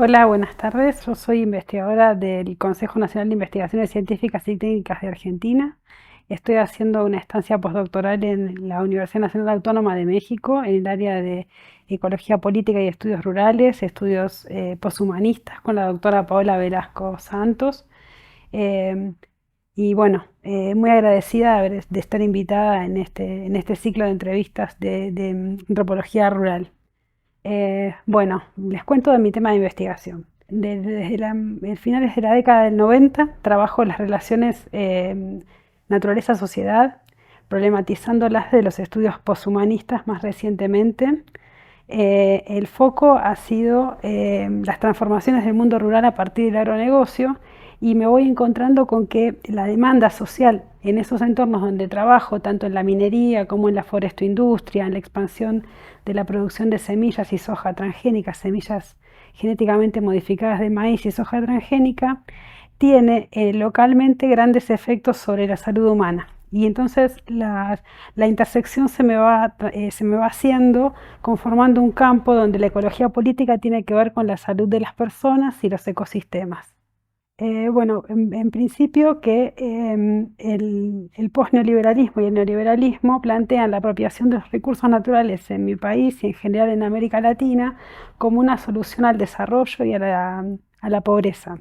Hola, buenas tardes. Yo soy investigadora del Consejo Nacional de Investigaciones Científicas y Técnicas de Argentina. Estoy haciendo una estancia postdoctoral en la Universidad Nacional Autónoma de México en el área de Ecología Política y Estudios Rurales, estudios poshumanistas con la doctora Paola Velasco Santos. Eh, y bueno, muy agradecida de estar invitada en este ciclo de entrevistas de antropología rural. Bueno, les cuento de mi tema de investigación. Desde finales de la década del 90 trabajo en las relaciones naturaleza-sociedad, problematizándolas de los estudios poshumanistas más recientemente. El foco ha sido las transformaciones del mundo rural a partir del agronegocio y me voy encontrando con que la demanda social en esos entornos donde trabajo, tanto en la minería como en la forestoindustria, en la expansión de la producción de semillas y soja transgénica, semillas genéticamente modificadas de maíz y soja transgénica, tiene localmente grandes efectos sobre la salud humana. Y entonces la intersección se me va haciendo, conformando un campo donde la ecología política tiene que ver con la salud de las personas y los ecosistemas. Bueno, en principio que el posneoliberalismo y el neoliberalismo plantean la apropiación de los recursos naturales en mi país y en general en América Latina como una solución al desarrollo y a la pobreza.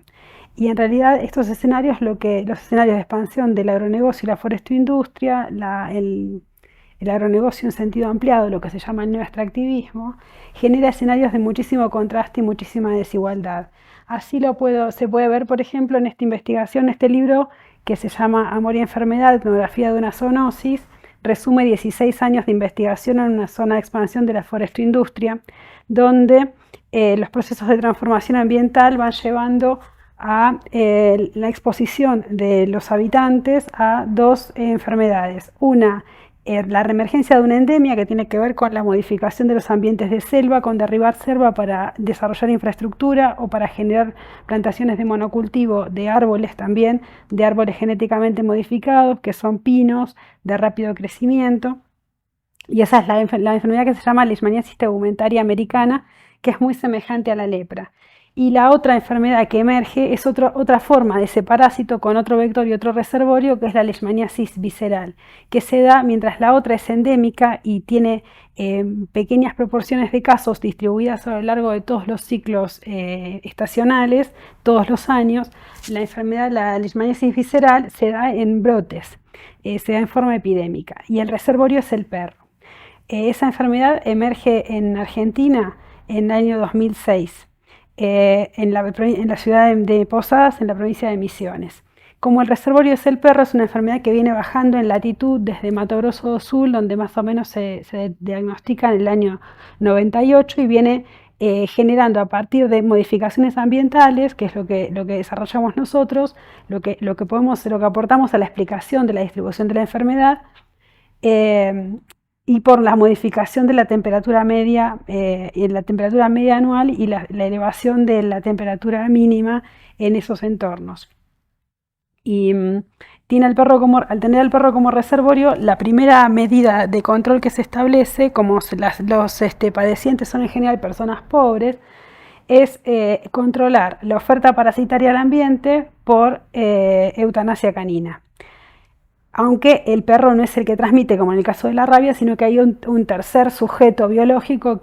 Y en realidad estos escenarios, los escenarios de expansión del agronegocio y la forestoindustria, el agronegocio en sentido ampliado, lo que se llama el neoextractivismo, genera escenarios de muchísimo contraste y muchísima desigualdad. Se puede ver, por ejemplo, en esta investigación, este libro que se llama Amor y Enfermedad, etnografía de una zoonosis, resume 16 años de investigación en una zona de expansión de la forestoindustria, donde los procesos de transformación ambiental van llevando a la exposición de los habitantes a dos enfermedades. Una, la reemergencia de una endemia que tiene que ver con la modificación de los ambientes de selva, con derribar selva para desarrollar infraestructura o para generar plantaciones de monocultivo de árboles también, de árboles genéticamente modificados, que son pinos de rápido crecimiento. Y esa es la enfermedad que se llama leishmaniasis tegumentaria americana, que es muy semejante a la lepra. Y la otra enfermedad que emerge es otra forma de ese parásito con otro vector y otro reservorio, que es la leishmaniasis visceral, que se da mientras la otra es endémica y tiene pequeñas proporciones de casos distribuidas a lo largo de todos los ciclos estacionales, todos los años. La enfermedad, la leishmaniasis visceral, se da en brotes, se da en forma epidémica, y el reservorio es el perro. Esa enfermedad emerge en Argentina en el año 2006, en la ciudad de Posadas, en la provincia de Misiones. Como el reservorio es el perro, es una enfermedad que viene bajando en latitud desde Mato Grosso do Sul, donde más o menos se diagnostica en el año 98 y viene generando a partir de modificaciones ambientales, que es lo que desarrollamos nosotros, lo que aportamos a la explicación de la distribución de la enfermedad, eh, y por la modificación de la temperatura media, la temperatura media anual y la elevación de la temperatura mínima en esos entornos. Y al tener al perro como reservorio, la primera medida de control que se establece, como los padecientes son en general personas pobres, es controlar la oferta parasitaria al ambiente por eutanasia canina. Aunque el perro no es el que transmite, como en el caso de la rabia, sino que hay un tercer sujeto biológico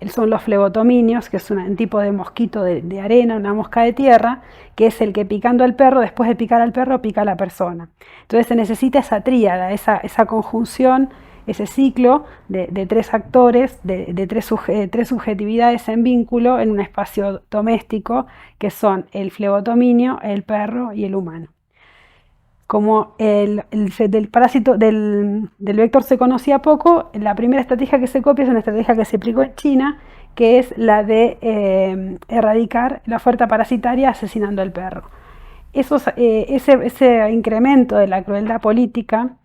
son los flebotominios, que es un tipo de mosquito de arena, una mosca de tierra, que es el que picando al perro, después de picar al perro, pica a la persona. Entonces se necesita esa tríada, esa conjunción, ese ciclo de tres actores, de tres subjetividades en vínculo en un espacio doméstico, que son el flebotominio, el perro y el humano. Como del parásito del vector se conocía poco, la primera estrategia que se copia es una estrategia que se aplicó en China, que es la de erradicar la oferta parasitaria asesinando al perro. Ese incremento de la crueldad política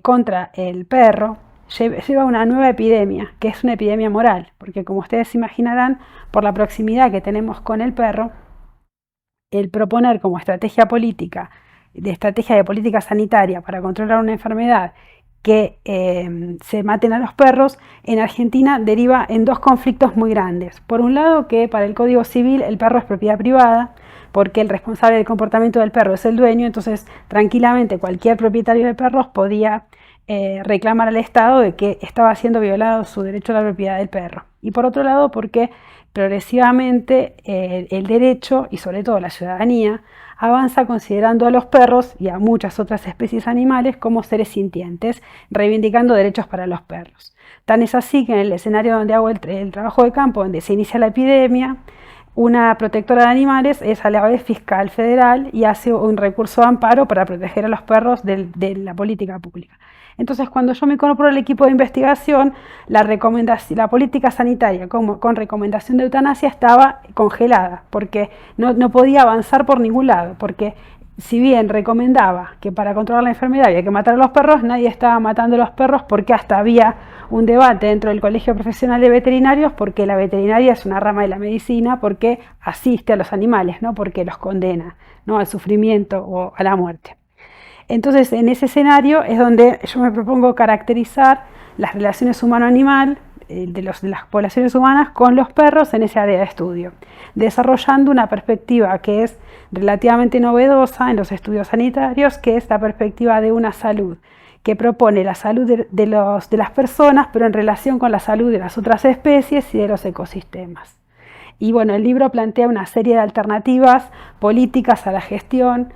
contra el perro lleva a una nueva epidemia, que es una epidemia moral, porque como ustedes imaginarán, por la proximidad que tenemos con el perro, el proponer como estrategia de política sanitaria para controlar una enfermedad que se maten a los perros en Argentina deriva en dos conflictos muy grandes. Por un lado, que para el Código Civil el perro es propiedad privada, porque el responsable del comportamiento del perro es el dueño, entonces tranquilamente cualquier propietario de perros podía reclamar al Estado de que estaba siendo violado su derecho a la propiedad del perro. Y por otro lado, porque progresivamente el derecho y sobre todo la ciudadanía avanza considerando a los perros y a muchas otras especies animales como seres sintientes, reivindicando derechos para los perros. Tan es así que en el escenario donde hago el trabajo de campo, donde se inicia la epidemia, una protectora de animales es a la vez fiscal federal y hace un recurso de amparo para proteger a los perros de la política pública. Entonces, cuando yo me incorporo al equipo de investigación, la política sanitaria con recomendación de eutanasia estaba congelada, porque no podía avanzar por ningún lado, porque si bien recomendaba que para controlar la enfermedad había que matar a los perros, nadie estaba matando a los perros, porque hasta había un debate dentro del Colegio Profesional de Veterinarios, porque la veterinaria es una rama de la medicina, porque asiste a los animales, no porque los condena, ¿no?, al sufrimiento o a la muerte. Entonces, en ese escenario es donde yo me propongo caracterizar las relaciones humano-animal de las poblaciones humanas con los perros en ese área de estudio, desarrollando una perspectiva que es relativamente novedosa en los estudios sanitarios, que es la perspectiva de una salud que propone la salud de las personas, pero en relación con la salud de las otras especies y de los ecosistemas. Y bueno, el libro plantea una serie de alternativas políticas a la gestión,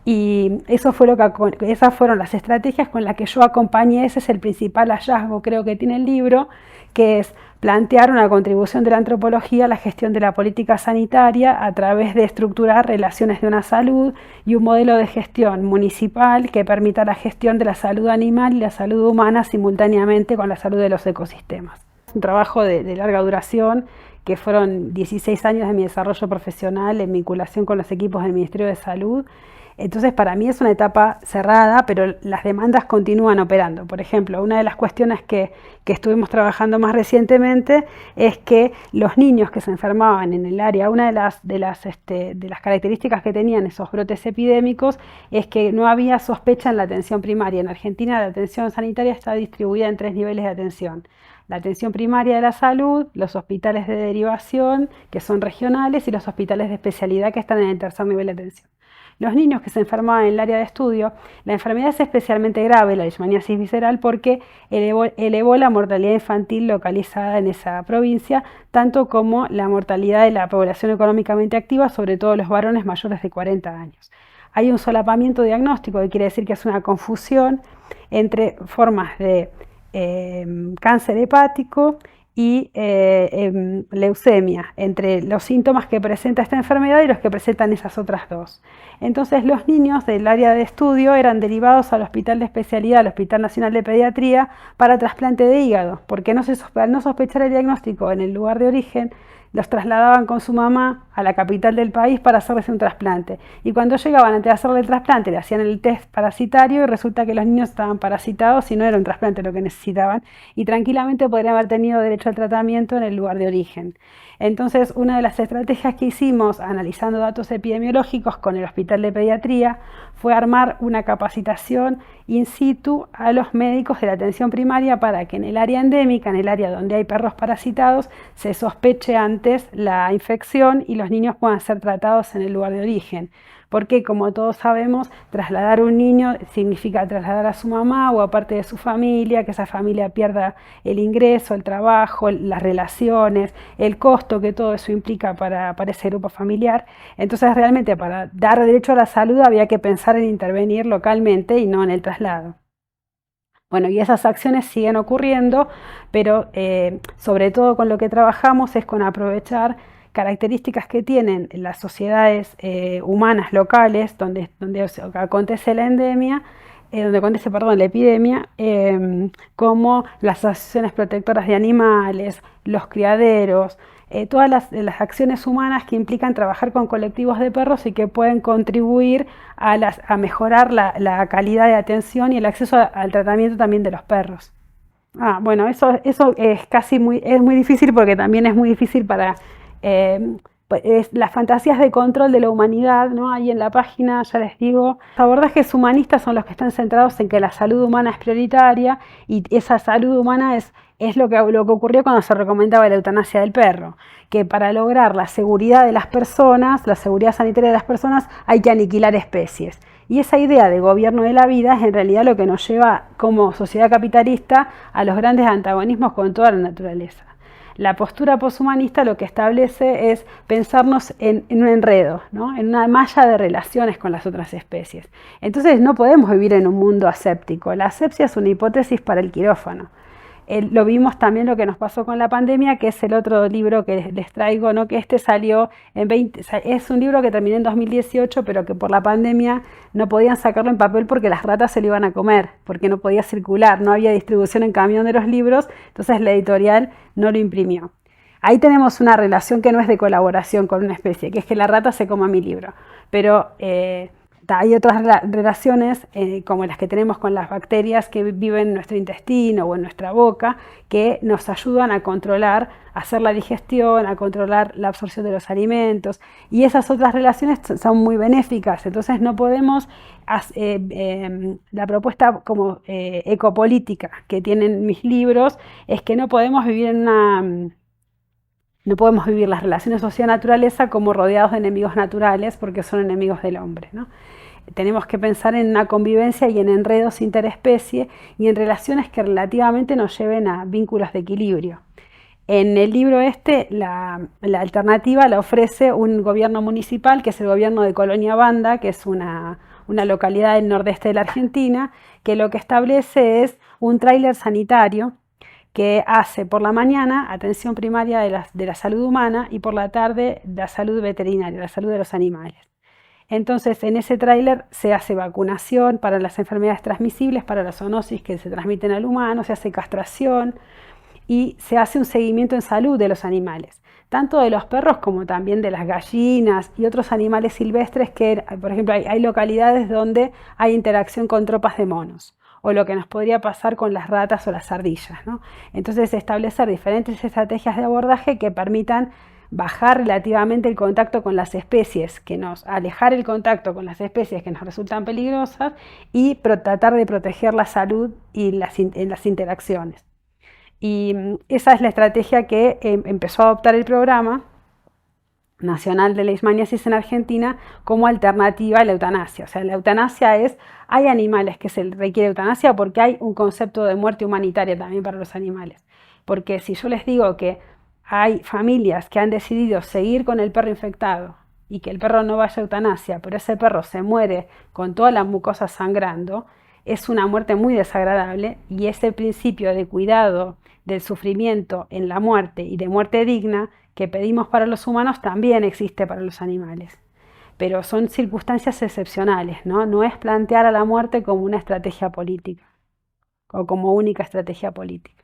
y esas fueron las estrategias con las que yo acompañé. Ese es el principal hallazgo, creo, que tiene el libro, que es plantear una contribución de la antropología a la gestión de la política sanitaria a través de estructurar relaciones de una salud y un modelo de gestión municipal que permita la gestión de la salud animal y la salud humana simultáneamente con la salud de los ecosistemas. Un trabajo de larga duración, que fueron 16 años de mi desarrollo profesional en vinculación con los equipos del Ministerio de Salud. Entonces, para mí es una etapa cerrada, pero las demandas continúan operando. Por ejemplo, una de las cuestiones que estuvimos trabajando más recientemente es que los niños que se enfermaban en el área, una de las características que tenían esos brotes epidémicos es que no había sospecha en la atención primaria. En Argentina la atención sanitaria está distribuida en 3 niveles de atención: la atención primaria de la salud, los hospitales de derivación, que son regionales, y los hospitales de especialidad, que están en el 3er nivel de atención. Los niños que se enfermaban en el área de estudio, la enfermedad es especialmente grave, la leishmaniasis visceral, porque elevó la mortalidad infantil localizada en esa provincia, tanto como la mortalidad de la población económicamente activa, sobre todo los varones mayores de 40 años. Hay un solapamiento diagnóstico, que quiere decir que es una confusión entre formas de cáncer hepático y leucemia, entre los síntomas que presenta esta enfermedad y los que presentan esas otras dos. Entonces, los niños del área de estudio eran derivados al Hospital de Especialidad, al Hospital Nacional de Pediatría, para trasplante de hígado, porque al no sospechar el diagnóstico en el lugar de origen, los trasladaban con su mamá a la capital del país para hacerles un trasplante. Y cuando llegaban antes de hacerle el trasplante, le hacían el test parasitario y resulta que los niños estaban parasitados y no era un trasplante lo que necesitaban. Y tranquilamente podrían haber tenido derecho al tratamiento en el lugar de origen. Entonces, una de las estrategias que hicimos, analizando datos epidemiológicos con el Hospital de Pediatría, fue armar una capacitación in situ a los médicos de la atención primaria para que en el área endémica, en el área donde hay perros parasitados, se sospeche antes la infección y los niños puedan ser tratados en el lugar de origen. Porque, como todos sabemos, trasladar un niño significa trasladar a su mamá o a parte de su familia, que esa familia pierda el ingreso, el trabajo, las relaciones, el costo que todo eso implica para ese grupo familiar. Entonces, realmente, para dar derecho a la salud había que pensar en intervenir localmente y no en el traslado. Bueno, y esas acciones siguen ocurriendo, pero sobre todo con lo que trabajamos es con aprovechar características que tienen las sociedades humanas locales donde acontece la endemia, la epidemia, como las asociaciones protectoras de animales, los criaderos, todas las acciones humanas que implican trabajar con colectivos de perros y que pueden contribuir a mejorar la calidad de atención y el acceso al tratamiento también de los perros. Bueno, eso es muy difícil, porque también es muy difícil para es las fantasías de control de la humanidad, ¿no? Ahí en la página, ya les digo, los abordajes humanistas son los que están centrados en que la salud humana es prioritaria y esa salud humana es lo que ocurrió cuando se recomendaba la eutanasia del perro, que para lograr la seguridad de las personas, la seguridad sanitaria de las personas, hay que aniquilar especies. Y esa idea de gobierno de la vida es en realidad lo que nos lleva como sociedad capitalista a los grandes antagonismos con toda la naturaleza. La postura poshumanista lo que establece es pensarnos en un enredo, ¿no? En una malla de relaciones con las otras especies. Entonces no podemos vivir en un mundo aséptico. La asepsia es una hipótesis para el quirófano. Lo vimos también lo que nos pasó con la pandemia, que es el otro libro que les traigo, ¿no? Que salió es un libro que terminé en 2018, pero que por la pandemia no podían sacarlo en papel porque las ratas se lo iban a comer, porque no podía circular, no había distribución en camión de los libros, entonces la editorial no lo imprimió. Ahí tenemos una relación que no es de colaboración con una especie, que es que la rata se coma mi libro, pero hay otras relaciones como las que tenemos con las bacterias que viven en nuestro intestino o en nuestra boca, que nos ayudan a controlar, a hacer la digestión, a controlar la absorción de los alimentos, y esas otras relaciones son muy benéficas. Entonces no podemos, la propuesta como ecopolítica que tienen mis libros es que no podemos vivir no podemos vivir las relaciones socio-naturaleza como rodeados de enemigos naturales, porque son enemigos del hombre, ¿no? Tenemos que pensar en una convivencia y en enredos interespecie y en relaciones que relativamente nos lleven a vínculos de equilibrio. En el libro la alternativa la ofrece un gobierno municipal, que es el gobierno de Colonia Banda, que es una localidad del nordeste de la Argentina, que lo que establece es un tráiler sanitario que hace por la mañana atención primaria de la salud humana y por la tarde la salud veterinaria, la salud de los animales. Entonces, en ese tráiler se hace vacunación para las enfermedades transmisibles, para las zoonosis que se transmiten al humano, se hace castración y se hace un seguimiento en salud de los animales, tanto de los perros como también de las gallinas y otros animales silvestres que, por ejemplo, hay localidades donde hay interacción con tropas de monos, o lo que nos podría pasar con las ratas o las ardillas, ¿no? Entonces, establecer diferentes estrategias de abordaje que permitan bajar relativamente el contacto con las especies, alejar el contacto con las especies que nos resultan peligrosas y tratar de proteger la salud en las interacciones. Y esa es la estrategia que empezó a adoptar el Programa Nacional de Leishmaniasis en Argentina como alternativa a la eutanasia. O sea, la eutanasia hay animales que se requiere eutanasia porque hay un concepto de muerte humanitaria también para los animales. Porque si yo les digo que hay familias que han decidido seguir con el perro infectado y que el perro no vaya a eutanasia, pero ese perro se muere con toda la mucosa sangrando, es una muerte muy desagradable, y ese principio de cuidado del sufrimiento en la muerte y de muerte digna que pedimos para los humanos también existe para los animales. Pero son circunstancias excepcionales, ¿no? No es plantear a la muerte como una estrategia política o como única estrategia política.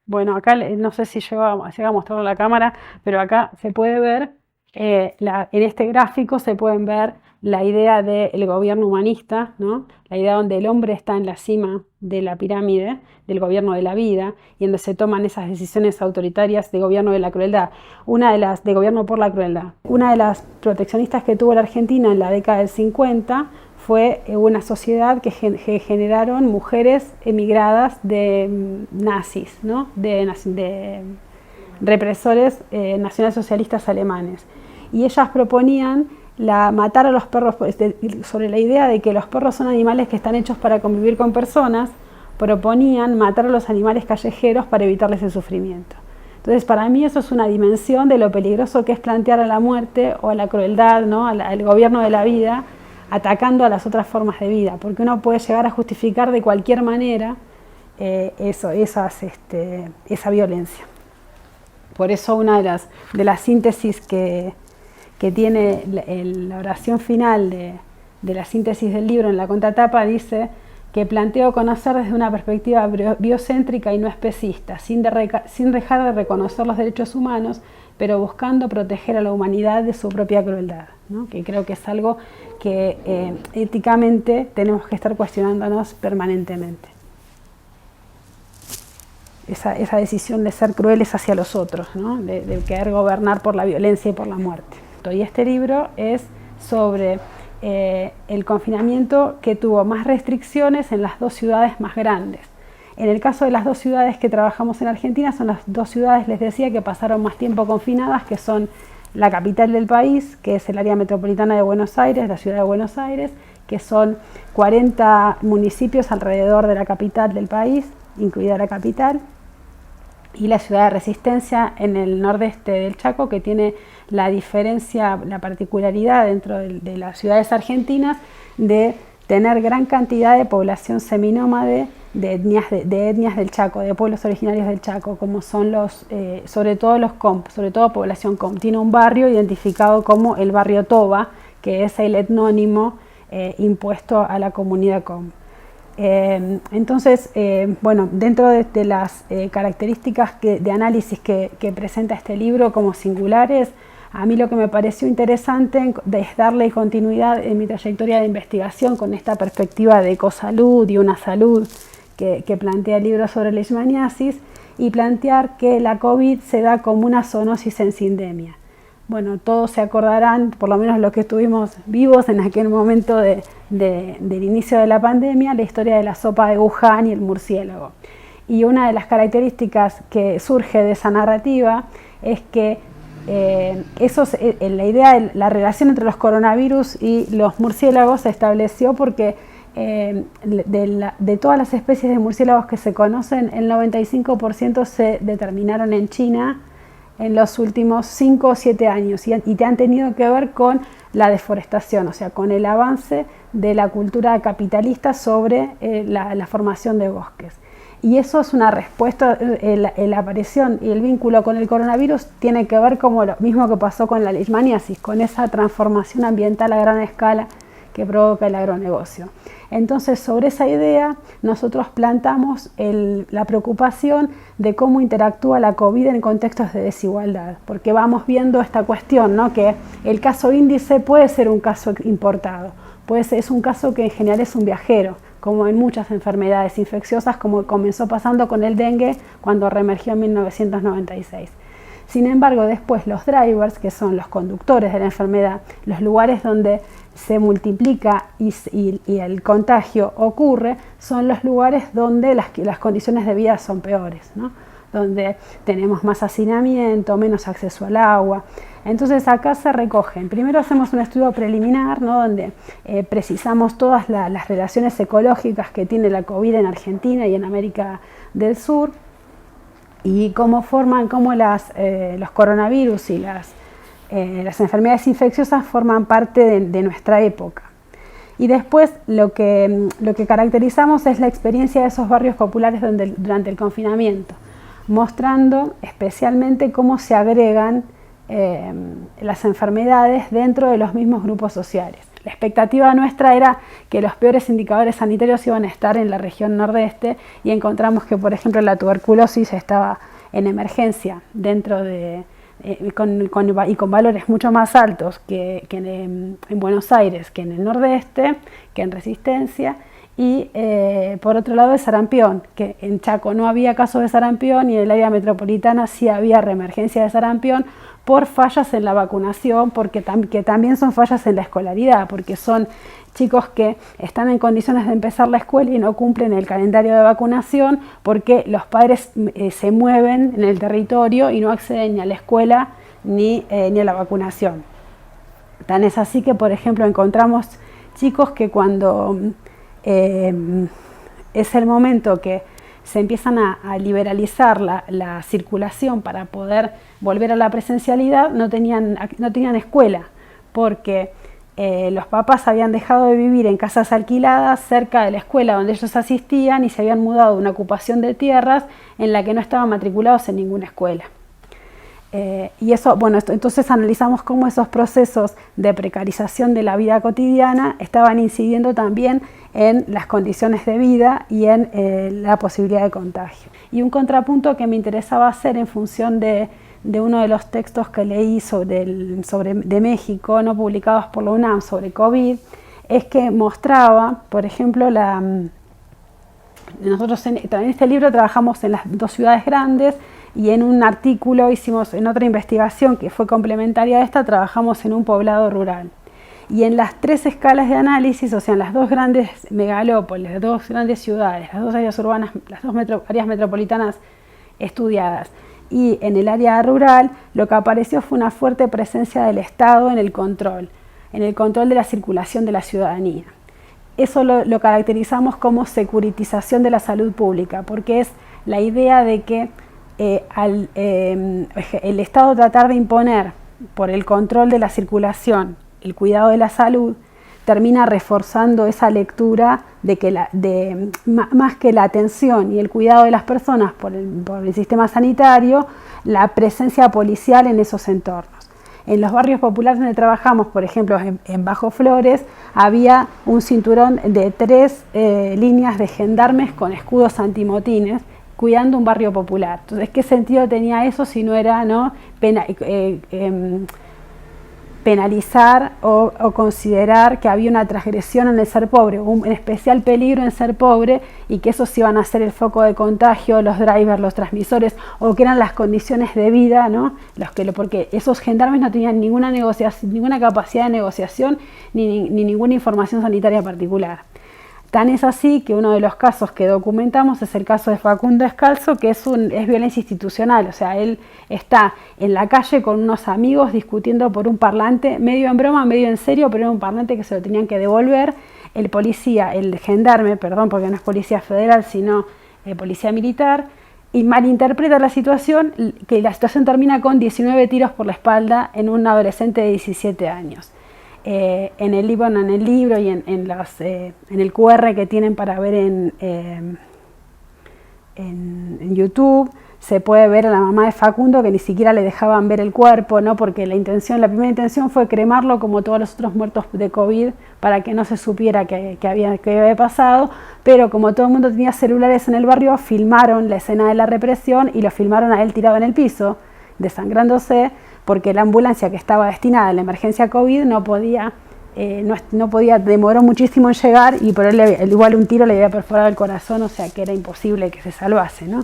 Bueno, acá no sé si llega a mostrarlo en la cámara, pero acá se puede ver, en este gráfico se pueden ver la idea del gobierno humanista, ¿no? La idea donde el hombre está en la cima de la pirámide del gobierno de la vida y donde se toman esas decisiones autoritarias de gobierno de la crueldad, de gobierno por la crueldad. Una de las proteccionistas que tuvo la Argentina en la década del 50 fue una sociedad que generaron mujeres emigradas de nazis, ¿no? de represores nacionalsocialistas alemanes. Y ellas proponían matar a los perros sobre la idea de que los perros son animales que están hechos para convivir con personas. Proponían matar a los animales callejeros para evitarles el sufrimiento. Entonces, para mí eso es una dimensión de lo peligroso que es plantear a la muerte o a la crueldad, ¿no? al gobierno de la vida, atacando a las otras formas de vida, porque uno puede llegar a justificar de cualquier manera esa violencia. Por eso una de las síntesis que tiene la oración final de la síntesis del libro en la contratapa dice que planteo conocer desde una perspectiva biocéntrica y no especista, sin dejar de reconocer los derechos humanos, pero buscando proteger a la humanidad de su propia crueldad, ¿no? Que creo que es algo que éticamente tenemos que estar cuestionándonos permanentemente. esa decisión de ser crueles hacia los otros, ¿no? de querer gobernar por la violencia y por la muerte. Y este libro es sobre el confinamiento que tuvo más restricciones en las 2 ciudades más grandes. En el caso de las 2 ciudades que trabajamos en Argentina, son las 2 ciudades, les decía, que pasaron más tiempo confinadas, que son la capital del país, que es el área metropolitana de Buenos Aires, la ciudad de Buenos Aires, que son 40 municipios alrededor de la capital del país, incluida la capital, y la ciudad de Resistencia en el nordeste del Chaco, que tiene la diferencia, la particularidad dentro de las ciudades argentinas de tener gran cantidad de población seminómade de etnias del Chaco, de pueblos originarios del Chaco, como son sobre todo los COM, sobre todo población COM. Tiene un barrio identificado como el barrio Toba, que es el etnónimo impuesto a la comunidad COM. Entonces, bueno, dentro de las características de análisis que presenta este libro como singulares, a mí lo que me pareció interesante es darle continuidad en mi trayectoria de investigación con esta perspectiva de ecosalud y una salud que plantea el libro sobre leishmaniasis, y plantear que la COVID se da como una zoonosis en sindemia. Bueno, todos se acordarán, por lo menos los que estuvimos vivos en aquel momento del inicio de la pandemia, la historia de la sopa de Wuhan y el murciélago. Y una de las características que surge de esa narrativa es que la idea de la relación entre los coronavirus y los murciélagos se estableció porque de todas las especies de murciélagos que se conocen, el 95% se determinaron en China en los últimos 5 o 7 años y han tenido que ver con la deforestación, o sea, con el avance de la cultura capitalista sobre la formación de bosques. Y eso es una respuesta, la aparición y el vínculo con el coronavirus tiene que ver como lo mismo que pasó con la leishmaniasis, con esa transformación ambiental a gran escala que provoca el agronegocio. Entonces, sobre esa idea, nosotros plantamos la preocupación de cómo interactúa la COVID en contextos de desigualdad, porque vamos viendo esta cuestión, ¿no? Que el caso índice puede ser un caso importado, es un caso que en general es un viajero, como en muchas enfermedades infecciosas, como comenzó pasando con el dengue cuando reemergió en 1996. Sin embargo, después los drivers, que son los conductores de la enfermedad, los lugares donde se multiplica y el contagio ocurre, son los lugares donde las condiciones de vida son peores, ¿no? Donde tenemos más hacinamiento, menos acceso al agua. Entonces acá se recogen. Primero hacemos un estudio preliminar, ¿no? Donde precisamos todas las relaciones ecológicas que tiene la COVID en Argentina y en América del Sur, y cómo los coronavirus y las enfermedades infecciosas forman parte de nuestra época. Y después lo que caracterizamos es la experiencia de esos barrios populares durante el confinamiento, mostrando especialmente cómo se agregan las enfermedades dentro de los mismos grupos sociales. La expectativa nuestra era que los peores indicadores sanitarios iban a estar en la región nordeste, y encontramos que, por ejemplo, la tuberculosis estaba en emergencia con valores mucho más altos que en Buenos Aires, que en el nordeste, que en Resistencia. Y por otro lado, el sarampión, que en Chaco no había casos de sarampión y en el área metropolitana sí había reemergencia de sarampión por fallas en la vacunación, que también son fallas en la escolaridad, porque son chicos que están en condiciones de empezar la escuela y no cumplen el calendario de vacunación porque los padres se mueven en el territorio y no acceden ni a la escuela ni a la vacunación. Tan es así que, por ejemplo, encontramos chicos que cuando es el momento que se empiezan a liberalizar la circulación para poder volver a la presencialidad, no tenían escuela, porque los papás habían dejado de vivir en casas alquiladas cerca de la escuela donde ellos asistían y se habían mudado de una ocupación de tierras en la que no estaban matriculados en ninguna escuela. Y eso, bueno, entonces analizamos cómo esos procesos de precarización de la vida cotidiana estaban incidiendo también en las condiciones de vida y en la posibilidad de contagio. Y un contrapunto que me interesaba hacer en función de uno de los textos que leí de México, no publicados por la UNAM, sobre COVID, es que mostraba, por ejemplo, la nosotros en este libro trabajamos en las dos ciudades grandes y en un artículo en otra investigación que fue complementaria a esta, trabajamos en un poblado rural. Y en las tres escalas de análisis, o sea, en las dos grandes megalópolis, las dos grandes ciudades, las dos áreas urbanas, las dos áreas metropolitanas estudiadas, y en el área rural, lo que apareció fue una fuerte presencia del Estado en el control de la circulación de la ciudadanía. Eso lo caracterizamos como securitización de la salud pública, porque es la idea de que el Estado tratar de imponer por el control de la circulación el cuidado de la salud, termina reforzando esa lectura de que más que la atención y el cuidado de las personas por el sistema sanitario, la presencia policial en esos entornos. En los barrios populares donde trabajamos, por ejemplo en Bajo Flores, había un cinturón de 3 líneas de gendarmes con escudos antimotines cuidando un barrio popular. Entonces, ¿qué sentido tenía eso si no era penalizar o considerar que había una transgresión en el ser pobre, un especial peligro en ser pobre, y que esos iban a ser el foco de contagio, los drivers, los transmisores, o que eran las condiciones de vida, ¿no? Porque esos gendarmes no tenían ninguna capacidad de negociación ni ninguna información sanitaria particular. Tan es así que uno de los casos que documentamos es el caso de Facundo Descalzo, que es violencia institucional. O sea, él está en la calle con unos amigos discutiendo por un parlante, medio en broma, medio en serio, pero era un parlante que se lo tenían que devolver. El gendarme, perdón, porque no es policía federal, sino policía militar, y malinterpreta la situación, que la situación termina con 19 tiros por la espalda en un adolescente de 17 años. En el libro y en el QR que tienen para ver en YouTube, se puede ver a la mamá de Facundo que ni siquiera le dejaban ver el cuerpo, ¿no? Porque la primera intención fue cremarlo como todos los otros muertos de COVID para que no se supiera que había pasado, pero como todo el mundo tenía celulares en el barrio, filmaron la escena de la represión y lo filmaron a él tirado en el piso, desangrándose, porque la ambulancia que estaba destinada a la emergencia COVID no podía, demoró muchísimo en llegar, y por él igual un tiro le había perforado el corazón, o sea que era imposible que se salvase, ¿no?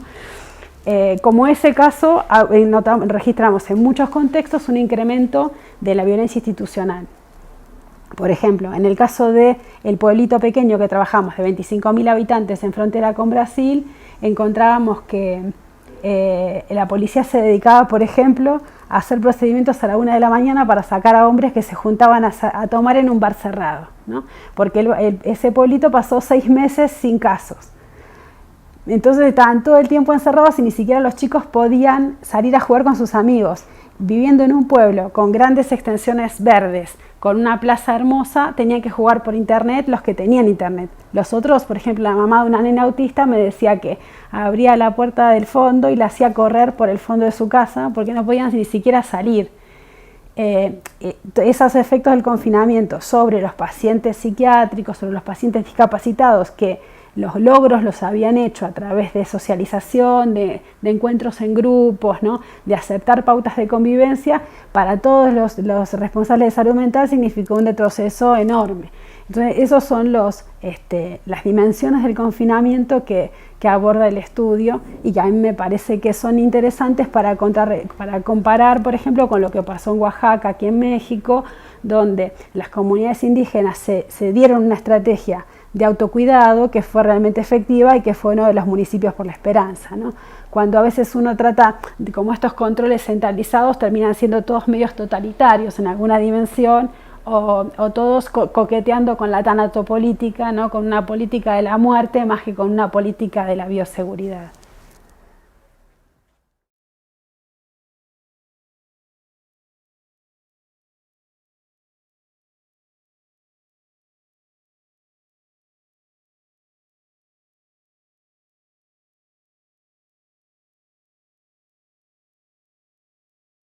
Como ese caso, registramos en muchos contextos un incremento de la violencia institucional. Por ejemplo, en el caso del pueblito pequeño que trabajamos, de 25.000 habitantes en frontera con Brasil, encontrábamos que la policía se dedicaba, por ejemplo, a hacer procedimientos a la 1 de la mañana para sacar a hombres que se juntaban a tomar en un bar cerrado, ¿no? Porque ese pueblito pasó 6 meses sin casos. Entonces estaban todo el tiempo encerrados y ni siquiera los chicos podían salir a jugar con sus amigos. Viviendo en un pueblo con grandes extensiones verdes, con una plaza hermosa, tenían que jugar por internet los que tenían internet. Los otros, por ejemplo, la mamá de una nena autista me decía que abría la puerta del fondo y la hacía correr por el fondo de su casa porque no podían ni siquiera salir. Esos efectos del confinamiento sobre los pacientes psiquiátricos, sobre los pacientes discapacitados, que los logros los habían hecho a través de socialización, de encuentros en grupos, ¿no? De aceptar pautas de convivencia, para todos los responsables de salud mental significó un retroceso enorme. Entonces, esos son las dimensiones del confinamiento que aborda el estudio, y que a mí me parece que son interesantes para comparar, por ejemplo, con lo que pasó en Oaxaca, aquí en México, donde las comunidades indígenas se dieron una estrategia de autocuidado que fue realmente efectiva y que fue uno de los municipios por la esperanza, ¿no? Cuando a veces uno trata de como estos controles centralizados terminan siendo todos medios totalitarios en alguna dimensión, o todos coqueteando con la tanatopolítica, ¿no? Con una política de la muerte más que con una política de la bioseguridad.